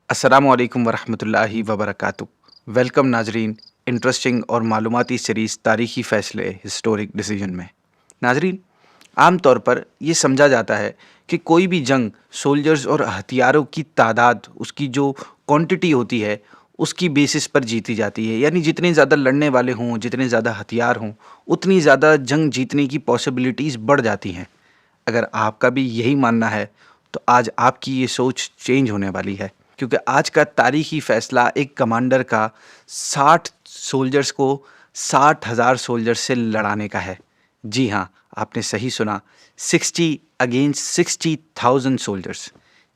السلام علیکم ورحمۃ اللہ وبرکاتہ۔ ویلکم ناظرین، انٹرسٹنگ اور معلوماتی سیریز تاریخی فیصلے ہسٹورک ڈیسیجن میں۔ ناظرین، عام طور پر یہ سمجھا جاتا ہے کہ کوئی بھی جنگ سولجرز اور ہتھیاروں کی تعداد، اس کی جو کوانٹٹی ہوتی ہے اس کی بیسس پر جیتی جاتی ہے، یعنی جتنے زیادہ لڑنے والے ہوں، جتنے زیادہ ہتھیار ہوں، اتنی زیادہ جنگ جیتنے کی پاسبلٹیز بڑھ جاتی ہیں۔ اگر آپ کا بھی یہی ماننا ہے تو آج آپ کی یہ سوچ چینج ہونے والی ہے، کیونکہ آج کا تاریخی فیصلہ ایک کمانڈر کا 60 سولجرز کو 60,000 سولجرز سے لڑانے کا ہے۔ جی ہاں، آپ نے صحیح سنا، 60 اگینسٹ 60,000 سولجرز۔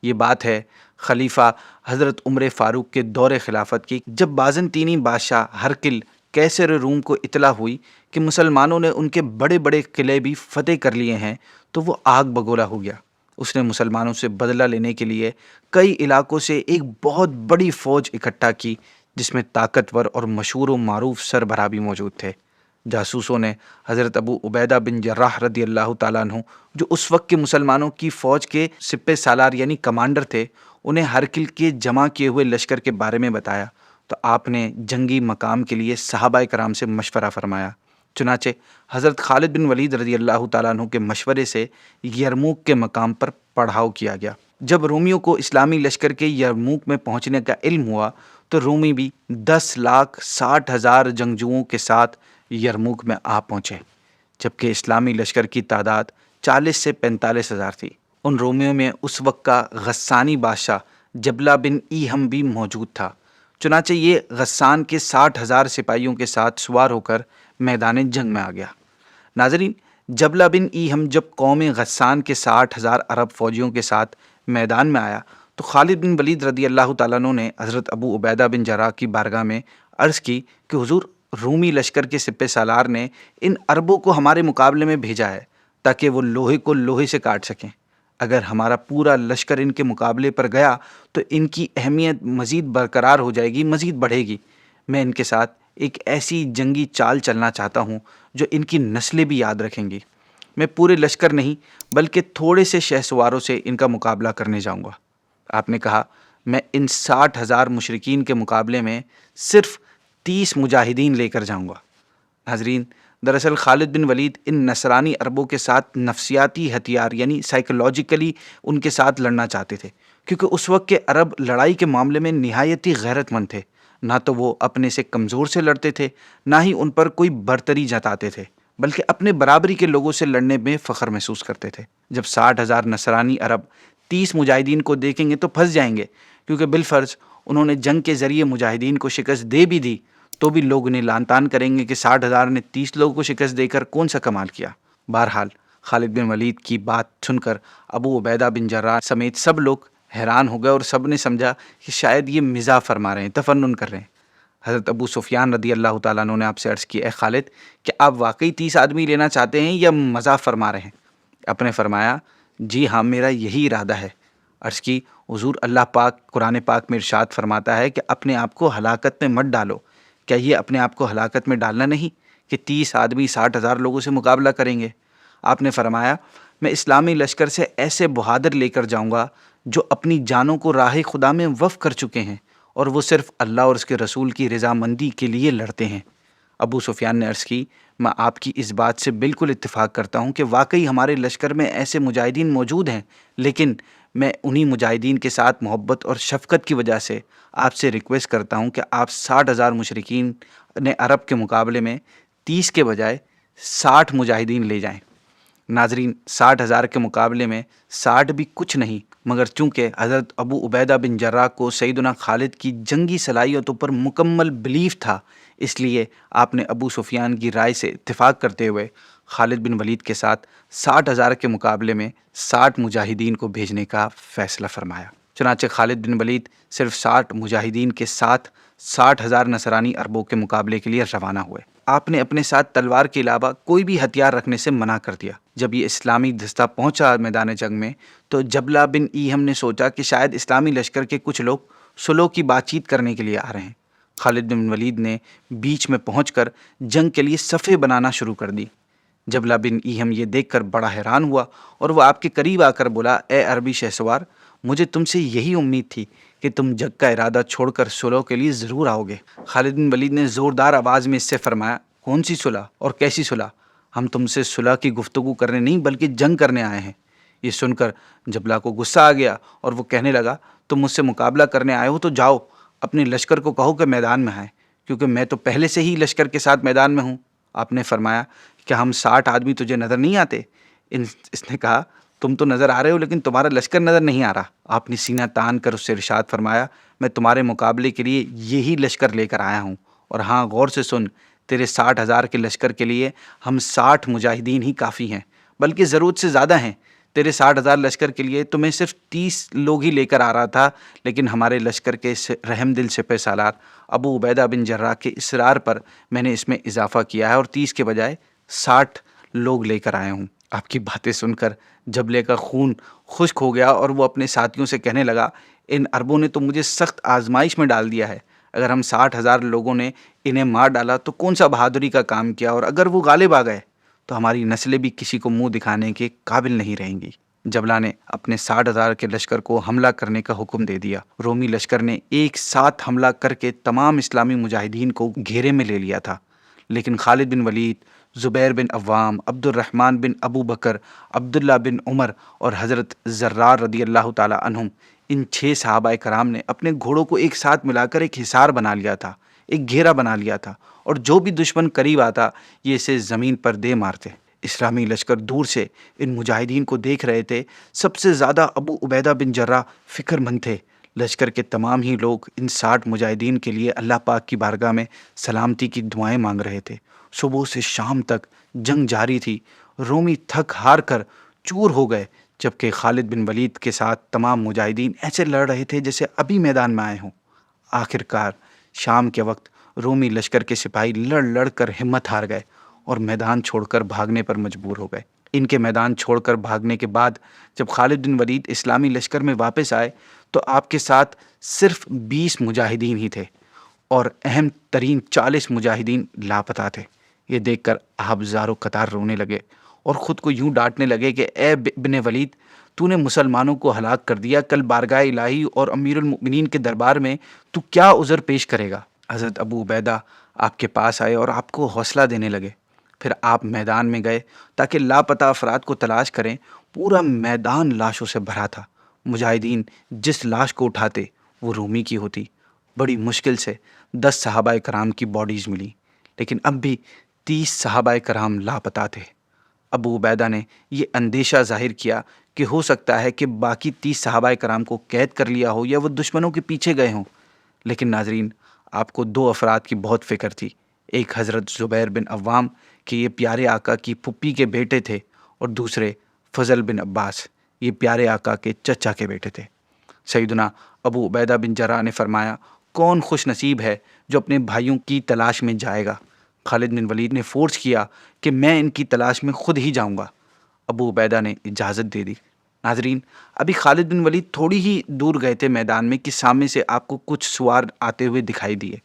یہ بات ہے خلیفہ حضرت عمر فاروق کے دور خلافت کی، جب بازنطینی بادشاہ ہرقل قیصر روم کو اطلاع ہوئی کہ مسلمانوں نے ان کے بڑے بڑے قلعے بھی فتح کر لیے ہیں، تو وہ آگ بگولا ہو گیا۔ اس نے مسلمانوں سے بدلہ لینے کے لیے کئی علاقوں سے ایک بہت بڑی فوج اکٹھا کی، جس میں طاقتور اور مشہور و معروف سربراہ بھی موجود تھے۔ جاسوسوں نے حضرت ابو عبیدہ بن جراح رضی اللہ تعالیٰ عنہ، جو اس وقت کے مسلمانوں کی فوج کے سپہ سالار یعنی کمانڈر تھے، انہیں ہرقل کے جمع کیے ہوئے لشکر کے بارے میں بتایا، تو آپ نے جنگی مقام کے لیے صحابہ کرام سے مشورہ فرمایا۔ چنانچہ حضرت خالد بن ولید رضی اللہ تعالیٰ عنہ کے مشورے سے یرموک کے مقام پر پڑاؤ کیا گیا۔ جب رومیوں کو اسلامی لشکر کے یرموک میں پہنچنے کا علم ہوا تو رومی بھی 10,60,000 جنگجوؤں کے ساتھ یرموک میں آ پہنچے، جبکہ اسلامی لشکر کی تعداد 40 سے 45,000 تھی۔ ان رومیوں میں اس وقت کا غسانی بادشاہ جبلہ بن ایہم بھی موجود تھا۔ چنانچہ یہ غسان کے 60,000 سپاہیوں کے ساتھ سوار ہو کر میدان جنگ میں آ گیا۔ ناظرین، جبلہ بن ایہم جب قوم غسان کے 60,000 عرب فوجیوں کے ساتھ میدان میں آیا تو خالد بن ولید رضی اللہ تعالیٰ عنہ نے حضرت ابو عبیدہ بن جراح کی بارگاہ میں عرض کی کہ حضور، رومی لشکر کے سپہ سالار نے ان عربوں کو ہمارے مقابلے میں بھیجا ہے تاکہ وہ لوہے کو لوہے سے کاٹ سکیں۔ اگر ہمارا پورا لشکر ان کے مقابلے پر گیا تو ان کی اہمیت مزید برقرار ہو جائے گی، مزید بڑھے گی۔ میں ان کے ساتھ ایک ایسی جنگی چال چلنا چاہتا ہوں جو ان کی نسلیں بھی یاد رکھیں گی۔ میں پورے لشکر نہیں بلکہ تھوڑے سے شہ سواروں سے ان کا مقابلہ کرنے جاؤں گا۔ آپ نے کہا، میں ان 60,000 مشرکین کے مقابلے میں صرف 30 مجاہدین لے کر جاؤں گا۔ ناظرین، دراصل خالد بن ولید ان نصرانی عربوں کے ساتھ نفسیاتی ہتھیار یعنی سائیکولوجیکلی ان کے ساتھ لڑنا چاہتے تھے، کیونکہ اس وقت کے عرب لڑائی کے معاملے میں نہایتی غیرت مند تھے۔ نہ تو وہ اپنے سے کمزور سے لڑتے تھے، نہ ہی ان پر کوئی برتری جتاتے تھے، بلکہ اپنے برابری کے لوگوں سے لڑنے میں فخر محسوس کرتے تھے۔ جب 60,000 نصرانی عرب 30 مجاہدین کو دیکھیں گے تو پھنس جائیں گے، کیونکہ بالفرض انہوں نے جنگ کے ذریعے مجاہدین کو شکست دے بھی دی تو بھی لوگ انہیں لعن طعن کریں گے کہ 60,000 نے 30 لوگوں کو شکست دے کر کون سا کمال کیا۔ بہرحال خالد بن ولید کی بات سن کر ابو عبیدہ بن جراح سمیت سب لوگ حیران ہو گئے اور سب نے سمجھا کہ شاید یہ مزاح فرما رہے ہیں، تفنن کر رہے ہیں۔ حضرت ابو سفیان رضی اللہ تعالیٰ عنہ نے آپ سے عرض کی، اے خالد، کہ آپ واقعی 30 آدمی لینا چاہتے ہیں یا مزاح فرما رہے ہیں؟ آپ نے فرمایا، جی ہاں، میرا یہی ارادہ ہے۔ عرض کی، حضور، اللہ پاک قرآن پاک میں ارشاد فرماتا ہے کہ اپنے آپ کو ہلاکت میں مت ڈالو۔ کیا یہ اپنے آپ کو ہلاکت میں ڈالنا نہیں کہ 30 آدمی 60,000 لوگوں سے مقابلہ کریں گے؟ آپ نے فرمایا، میں اسلامی لشکر سے ایسے بہادر لے کر جاؤں گا جو اپنی جانوں کو راہ خدا میں وقف کر چکے ہیں اور وہ صرف اللہ اور اس کے رسول کی رضامندی کے لیے لڑتے ہیں۔ ابو سفیان نے عرض کی، میں آپ کی اس بات سے بالکل اتفاق کرتا ہوں کہ واقعی ہمارے لشکر میں ایسے مجاہدین موجود ہیں، لیکن میں انہی مجاہدین کے ساتھ محبت اور شفقت کی وجہ سے آپ سے ریکویسٹ کرتا ہوں کہ آپ 60,000 مشرکین نے عرب کے مقابلے میں 30 کے بجائے 60 مجاہدین لے جائیں۔ ناظرین، 60,000 کے مقابلے میں 60 بھی کچھ نہیں، مگر چونکہ حضرت ابو عبیدہ بن جراح کو سیدنا خالد کی جنگی صلاحیتوں پر مکمل بلیف تھا، اس لیے آپ نے ابو سفیان کی رائے سے اتفاق کرتے ہوئے خالد بن ولید کے ساتھ 60,000 کے مقابلے میں 60 مجاہدین کو بھیجنے کا فیصلہ فرمایا۔ چنانچہ خالد بن ولید صرف 60 مجاہدین کے ساتھ 60,000 نصرانی عربوں کے مقابلے کے لیے روانہ ہوئے۔ آپ نے اپنے ساتھ تلوار کے علاوہ کوئی بھی ہتھیار رکھنے سے منع کر دیا۔ جب یہ اسلامی دستہ پہنچا میدان جنگ میں تو جبلہ بن ایہم نے سوچا کہ شاید اسلامی لشکر کے کچھ لوگ صلح کی بات چیت کرنے کے لیے آ رہے ہیں۔ خالد بن ولید نے بیچ میں پہنچ کر جنگ کے لیے صفیں بنانا شروع کر دی۔ جبلہ بن ایہم یہ دیکھ کر بڑا حیران ہوا اور وہ آپ کے قریب آ کر بولا، اے عربی شہسوار، مجھے تم سے یہی امید تھی کہ تم جنگ کا ارادہ چھوڑ کر صلح کے لیے ضرور آؤ گے۔ خالد بن ولید نے زوردار آواز میں اس سے فرمایا، کون سی صلح اور کیسی صلح؟ ہم تم سے صلح کی گفتگو کرنے نہیں بلکہ جنگ کرنے آئے ہیں۔ یہ سن کر جبلہ کو غصہ آ گیا اور وہ کہنے لگا، تم مجھ سے مقابلہ کرنے آئے ہو تو جاؤ اپنے لشکر کو کہو کہ میدان میں آئے، کیونکہ میں تو پہلے سے ہی لشکر کے ساتھ میدان میں ہوں۔ آپ نے فرمایا کہ ہم 60 آدمی تجھے نظر نہیں آتے؟ اس نے کہا، تم تو نظر آ رہے ہو لیکن تمہارا لشکر نظر نہیں آ رہا۔ آپ نے سینہ تان کر اس سے ارشاد فرمایا، میں تمہارے مقابلے کے لیے یہی لشکر لے کر آیا ہوں، اور ہاں غور سے سن، تیرے 60,000 کے لشکر کے لیے ہم 60 مجاہدین ہی کافی ہیں، بلکہ ضرورت سے زیادہ ہیں۔ تیرے 60,000 لشکر کے لیے تمہیں صرف 30 لوگ ہی لے کر آ رہا تھا، لیکن ہمارے لشکر کے رحم دل سپہ سالار ابو عبیدہ بن جراح کے اصرار پر میں نے اس میں اضافہ کیا ہے اور 30 کے بجائے 60 لوگ لے کر آیا ہوں۔ آپ کی باتیں سن کر جبلے کا خون خشک ہو گیا اور وہ اپنے ساتھیوں سے کہنے لگا، ان عربوں نے تو مجھے سخت آزمائش میں ڈال دیا ہے۔ اگر ہم 60,000 لوگوں نے انہیں مار ڈالا تو کون سا بہادری کا کام کیا، اور اگر وہ غالب آ گئے تو ہماری نسلیں بھی کسی کو منہ دکھانے کے قابل نہیں رہیں گی۔ جبلہ نے اپنے 60,000 کے لشکر کو حملہ کرنے کا حکم دے دیا۔ رومی لشکر نے ایک ساتھ حملہ کر کے تمام اسلامی مجاہدین کو گھیرے میں لے لیا تھا، لیکن خالد بن ولید، زبیر بن عوام، عبد الرحمن بن ابو بکر، عبداللہ بن عمر اور حضرت زرار رضی اللہ تعالی عنہم، ان 6 صحابہ کرام نے اپنے گھوڑوں کو ایک ساتھ ملا کر ایک حصار بنا لیا تھا، ایک گھیرا بنا لیا تھا، اور جو بھی دشمن قریب آتا یہ اسے زمین پر دے مارتے۔ اسلامی لشکر دور سے ان مجاہدین کو دیکھ رہے تھے۔ سب سے زیادہ ابو عبیدہ بن جراح فکر مند تھے۔ لشکر کے تمام ہی لوگ ان 60 مجاہدین کے لیے اللہ پاک کی بارگاہ میں سلامتی کی دعائیں مانگ رہے تھے۔ صبح سے شام تک جنگ جاری تھی۔ رومی تھک ہار کر چور ہو گئے، جبکہ خالد بن ولید کے ساتھ تمام مجاہدین ایسے لڑ رہے تھے جیسے ابھی میدان میں آئے ہوں۔ آخر کار شام کے وقت رومی لشکر کے سپاہی لڑ لڑ کر ہمت ہار گئے اور میدان چھوڑ کر بھاگنے پر مجبور ہو گئے۔ ان کے میدان چھوڑ کر بھاگنے کے بعد جب خالد بن ولید اسلامی لشکر میں واپس آئے تو آپ کے ساتھ صرف 20 مجاہدین ہی تھے اور اہم ترین 40 مجاہدین لاپتہ تھے۔ یہ دیکھ کر آپ زارو قطار رونے لگے اور خود کو یوں ڈانٹنے لگے کہ اے ابن ولید، تو نے مسلمانوں کو ہلاک کر دیا، کل بارگاہ الہی اور امیر المؤمنین کے دربار میں تو کیا عذر پیش کرے گا؟ حضرت ابو عبیدہ آپ کے پاس آئے اور آپ کو حوصلہ دینے لگے۔ پھر آپ میدان میں گئے تاکہ لاپتہ افراد کو تلاش کریں۔ پورا میدان لاشوں سے بھرا تھا۔ مجاہدین جس لاش کو اٹھاتے وہ رومی کی ہوتی۔ بڑی مشکل سے 10 صحابہ کرام کی باڈیز ملی، لیکن اب بھی 30 صحابہ کرام لاپتہ تھے۔ ابو عبیدہ نے یہ اندیشہ ظاہر کیا کہ ہو سکتا ہے کہ باقی 30 صحابہ کرام کو قید کر لیا ہو یا وہ دشمنوں کے پیچھے گئے ہوں۔ لیکن ناظرین، آپ کو 2 افراد کی بہت فکر تھی۔ ایک حضرت زبیر بن عوام کہ یہ پیارے آقا کی پھپھی کے بیٹے تھے، اور دوسرے فضل بن عباس، یہ پیارے آقا کے چچا کے بیٹے تھے۔ سیدنا ابو عبیدہ بن جراح نے فرمایا، کون خوش نصیب ہے جو اپنے بھائیوں کی تلاش میں جائے گا؟ خالد بن ولید نے فورس کیا کہ میں ان کی تلاش میں خود ہی جاؤں گا۔ ابو عبیدہ نے اجازت دے دی۔ ناظرین، ابھی خالد بن ولید تھوڑی ہی دور گئے تھے میدان میں کہ سامنے سے آپ کو کچھ سوار آتے ہوئے دکھائی دیے۔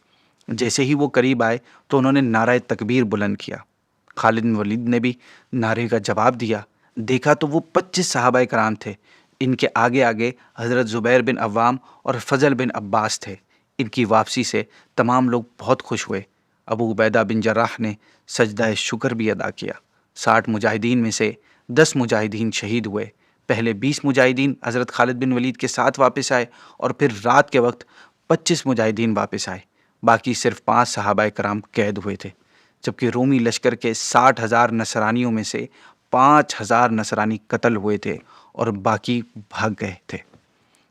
جیسے ہی وہ قریب آئے تو انہوں نے نعرہ تکبیر بلند کیا۔ خالد بن ولید نے بھی نعرے کا جواب دیا۔ دیکھا تو وہ 25 صحابہ کرام تھے۔ ان کے آگے آگے حضرت زبیر بن عوام اور فضل بن عباس تھے۔ ان کی واپسی سے تمام لوگ بہت خوش ہوئے۔ ابو عبیدہ بن جراح نے سجدہ شکر بھی ادا کیا۔ 60 مجاہدین میں سے 10 مجاہدین شہید ہوئے۔ پہلے 20 مجاہدین حضرت خالد بن ولید کے ساتھ واپس آئے اور پھر رات کے وقت 25 مجاہدین واپس آئے۔ باقی صرف 5 صحابہ کرام قید ہوئے تھے، جبکہ رومی لشکر کے 60,000 نصرانیوں میں سے 5,000 نصرانی قتل ہوئے تھے اور باقی بھاگ گئے تھے۔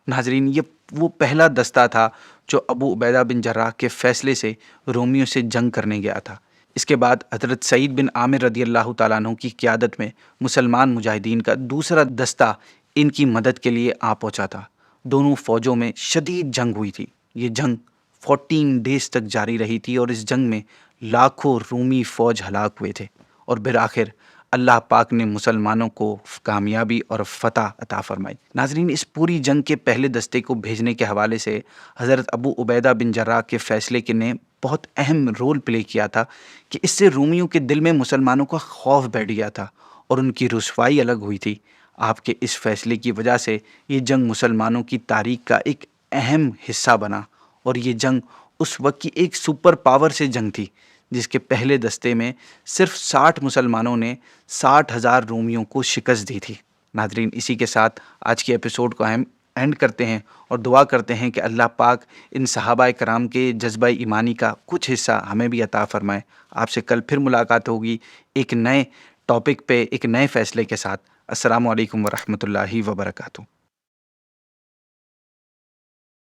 ناظرین، یہ وہ پہلا دستہ تھا جو ابو عبیدہ بن جراح کے فیصلے سے رومیوں سے جنگ کرنے گیا تھا۔ اس کے بعد حضرت سعید بن عامر رضی اللہ تعالیٰ عنہ کی قیادت میں مسلمان مجاہدین کا دوسرا دستہ ان کی مدد کے لیے آ پہنچا تھا۔ دونوں فوجوں میں شدید جنگ ہوئی تھی۔ یہ جنگ 14 ڈیز تک جاری رہی تھی اور اس جنگ میں لاکھوں رومی فوج ہلاک ہوئے تھے، اور بالآخر اللہ پاک نے مسلمانوں کو کامیابی اور فتح عطا فرمائی۔ ناظرین، اس پوری جنگ کے پہلے دستے کو بھیجنے کے حوالے سے حضرت ابو عبیدہ بن جراح کے فیصلے کے نے بہت اہم رول پلے کیا تھا کہ اس سے رومیوں کے دل میں مسلمانوں کا خوف بیٹھ گیا تھا اور ان کی رسوائی الگ ہوئی تھی۔ آپ کے اس فیصلے کی وجہ سے یہ جنگ مسلمانوں کی تاریخ کا ایک اہم حصہ بنا، اور یہ جنگ اس وقت کی ایک سپر پاور سے جنگ تھی جس کے پہلے دستے میں صرف 60 مسلمانوں نے 60,000 رومیوں کو شکست دی تھی۔ ناظرین، اسی کے ساتھ آج کے ایپیسوڈ کو ہم اینڈ کرتے ہیں اور دعا کرتے ہیں کہ اللہ پاک ان صحابہ کرام کے جذبہ ایمانی کا کچھ حصہ ہمیں بھی عطا فرمائے۔ آپ سے کل پھر ملاقات ہوگی ایک نئے ٹاپک پہ، ایک نئے فیصلے کے ساتھ۔ السلام علیکم ورحمۃ اللہ وبرکاتہ۔